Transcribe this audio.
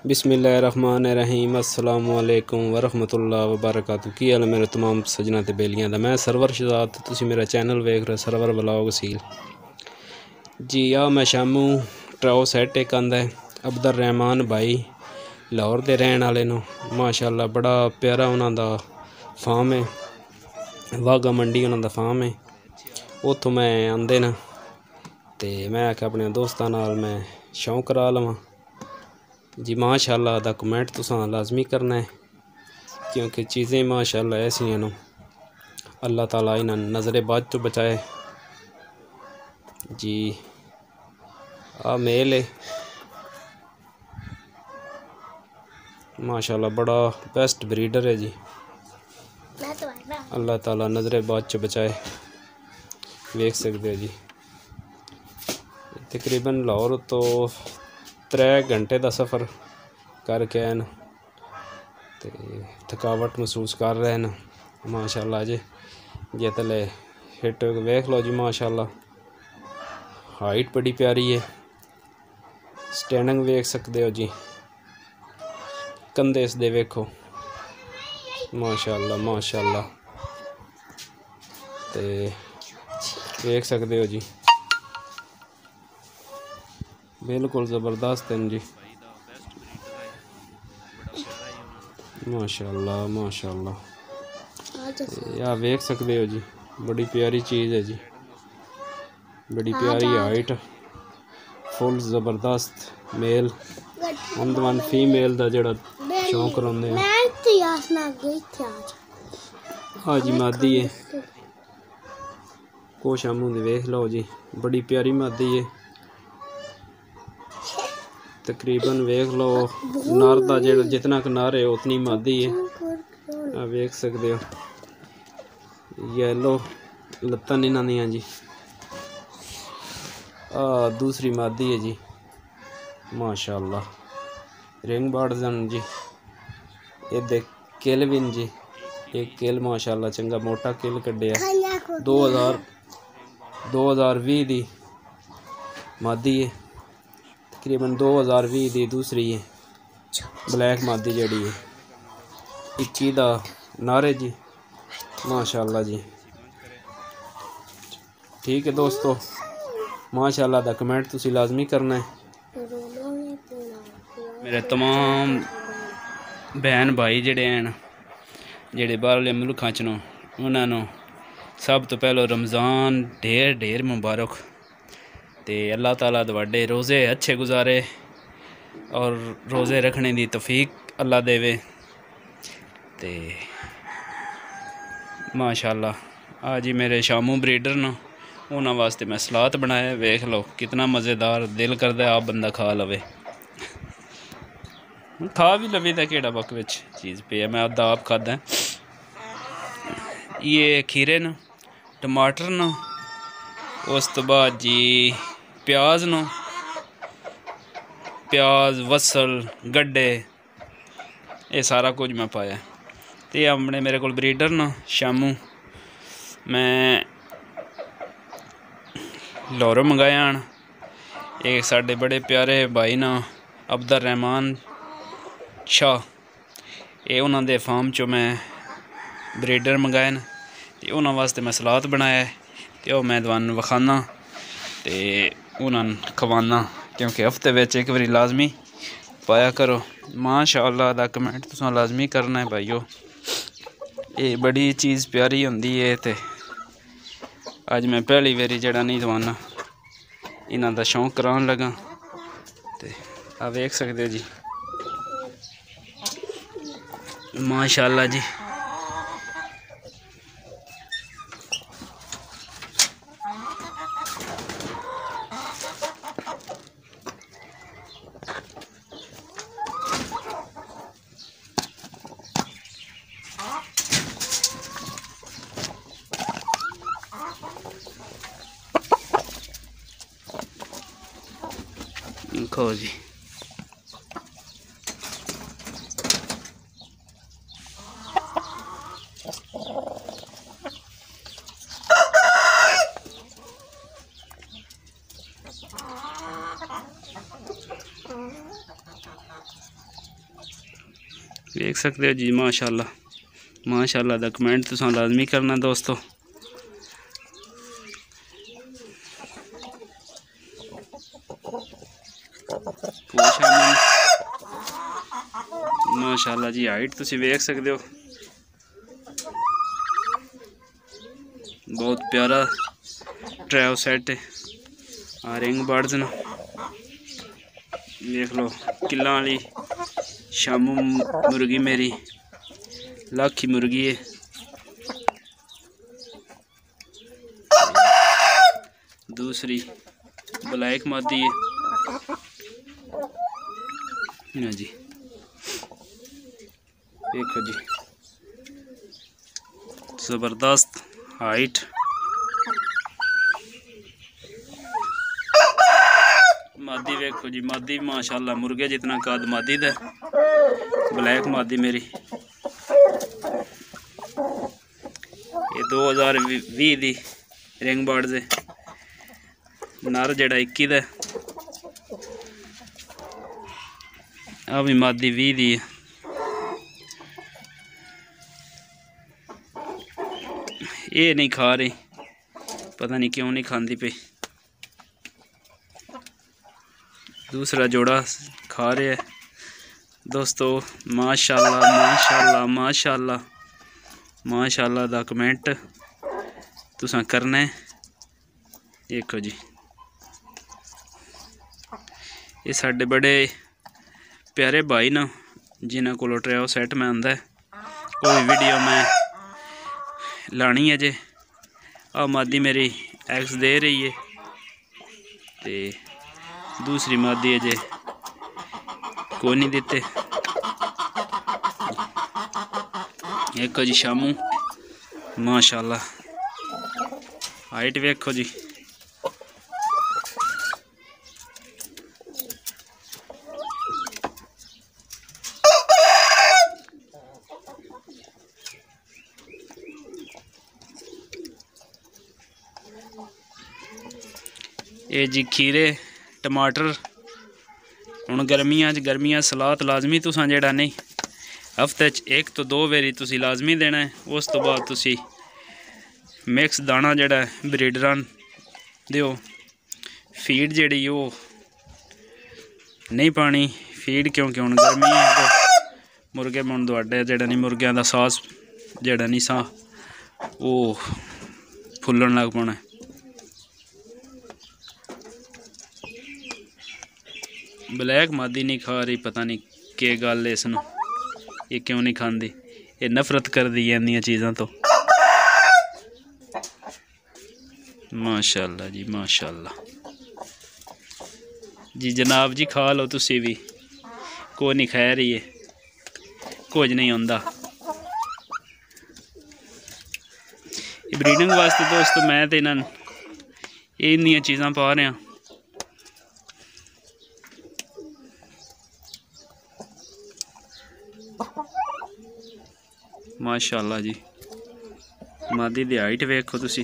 बिस्मिल्लाहिर्रहमानिर्रहीम अस्सलाम वालेकुम वरहमतुल्लाह वबरकातुहू। की हाल है मेरे तमाम सजना ते बेलियां दा। मैं सरवर शहजाद, तुसी मेरा चैनल वेख रहे सरवर व्लॉग सील जी। मैं शामू ट्राओ सैट एक आंदा है अब्दुल रहमान भाई लाहौर दे रहन वाले नो। माशाअल्लाह बड़ा प्यारा उन्हां दा फार्म है, वाघा मंडी उन्हां दा फार्म है। उत्थों मैं आंदे न ते मैं आख्या अपने दोस्तां नाल मैं शौक करा लवां जी। माशाअल्लाह दा कमेंट तुसां लाजमी करना है, क्योंकि चीज़ें माशाअल्लाह ऐसियां नो अल्लाह ताला इन्हां नज़रे बद तो बचाए जी। मेल है माशाअल्लाह, बड़ा बेस्ट ब्रीडर है जी। अल्लाह ताला नज़रे बद तो बचाए। वेख सकते हो जी, तकरीबन लाहौर तो 3 घंटे का सफ़र करके आए न ते थकावट महसूस कर रहे हैं माशाअल्लाह जी। ये तले हिट वेख लो जी, माशाअल्लाह हाइट बड़ी प्यारी है। स्टैंडिंग वेख सकते हो जी, कंधे इस दे वेखो माशाअल्लाह माशाअल्लाह। ते वेख सकते हो जी, बिल्कुल ज़बरदस्त हैं जी माशाअल्लाह माशाअल्लाह। यार वेख सकते हो जी, बड़ी प्यारी चीज़ है जी, बड़ी प्यारी हाइट, फुल ज़बरदस्त मेल। हम तो फीमेल का जड़ा शौक कराते हैं। हाँ जी, मादी है को शामू दी वेख लो जी, बड़ी प्यारी मादी है। तकरीबन वेख लो नर का जो जितना क नर है उतनी मादी है। वेख सकते हो येलो लत्तन इन्हां दियां जी। दूसरी मादी है जी माशाअल्लाह, रिंग बार्डन जी। ये देख किल जी, एक किल माशाअल्लाह चंगा मोटा किल कढ़िया 2020 दी मादी है। तकरीबन 2020 दी दूसरी है ब्लैक मादी जड़ी है। 21 दा नर है जी माशाअल्लाह जी। ठीक है दोस्तों, माशाअल्लाह दा कमेंट तुसी लाजमी करना है। मेरे तमाम बहन भाई जड़े हैं जेड़े बाहरले मुल्कां च नो, उन्हां नू सब तो पहलो रमज़ान ढेर ढेर मुबारक। ते अल्लाह ताला तुहाडे रोज़े अच्छे गुजारे और रोज़े रखने की तौफीक अल्लाह देवे। ते माशाअल्लाह आज ही मेरे शामू ब्रीडर न, उन्हां वास्ते मैं सलाद बनाया। वेख लो कितना मज़ेदार, दिल करदा आप बंदा खा लवे, खा भी लवे तो केड़ा बक विच चीज़ पे है। मैं अद्धा आप खादा। ये खीरे न, टमाटर न, उस तो बाद जी प्याज न, प्याज वसल गड्ढे ये सारा कुछ मैं पाया। तो अपने मेरे को ब्रीडर न शामू, मैं लाहौरों मंगाया न। एक साढ़े बड़े प्यारे भाई न अब्दुल रहमान शाह, ये उन्होंने दे फार्म चो मैं ब्रीडर मंगाए न। तो उन्होंने वास्ते मैं सलाद बनाया, तो मैं तुहानू विखाना ते उन्होंने खवाना, क्योंकि हफ्ते में एक बारी लाजमी पाया करो। माशाअल्लाह दा कमेंट तुसां लाजमी करना है भाईओ, ये बड़ी चीज़ प्यारी होंदी है। ते अज मैं पहली बारी जड़ा नहीं दवाना इन्हां दा शौक करान लगा। ते आ वेख सकते जी माशाअल्लाह जी। खो जी, देख सकते हो जी माशाल्लाह माशाल्लाह दा कमेंट तुसां लाजमी करना दोस्तों। माशाल्लाह जी हाइट तुसी देख सकते हो, बहुत प्यारा ट्रैव सेट है। रिंग बर्ड्स न देख लो, किल्लां वाली शामू मुर्गी मेरी लाखी मुर्गी है। दूसरी ब्लैक मादी है ना जी, देखो जी ज़बरदस्त हाइट। मादी देखो जी, मादी माशाल्लाह मुर्गे जितना कद मादी दा। ब्लैक मादी मेरी ये 2020 दी रिंग बर्ड्स है। नर जड़ा 21 दा, आ भी मादी 20 दी है। ये नहीं खा रही, पता नहीं क्यों नहीं खाती पे। दूसरा जोड़ा खा रहे है दोस्तों। माशाल्लाह माशाल्लाह माशाल्लाह माशाल्लाह दा कमेंट तुसां करना है। देखो जी ये साडे बड़े प्यारे भाई ना जिन्हां कोलों ट्रैव सेट में आंदा है। कोई वीडियो में लानी है जे। आ मादी मेरी एक्स दे रही है ते दूसरी मादी है जे कोई नहीं देते। एक जी शामू माशाल्लाह हाइट वेखो जी। ये जी खीरे टमाटर हुण गर्मियां सलाद लाजमी तुसां जेड़ा नहीं हफ्ते 1 तो 2 बारी तुसी लाजमी देना है। उस तो बाद तुसी मिक्स दाना जेड़ा ब्रीडरां दिओ। फीड जेड़ी वो नहीं पानी फीड क्योंकि हुण गर्मी है तो मुर्गे मुन दुआडे जेड़ा नहीं मुर्गियां दा सास जेड़ा नहीं सा वो फुल्लन लग पौना। ब्लैक मादी नहीं खा रही, पता नहीं के गल है इसनूं, ये क्यों नहीं खाती। ये नफरत कर दी इंदियां चीज़ों तो। माशाल्लाह जी माशाल्लाह जी जनाब जी खा लो तुसी भी, कोई नहीं खा रही है, कुछ नहीं होंदा। ब्रीडिंग वास्ते दोस्तों मैं तो इन्हां इंदियां चीज़ां पा रहा। माशाल्लाह जी मादी दी हाइट वेखो तुसी।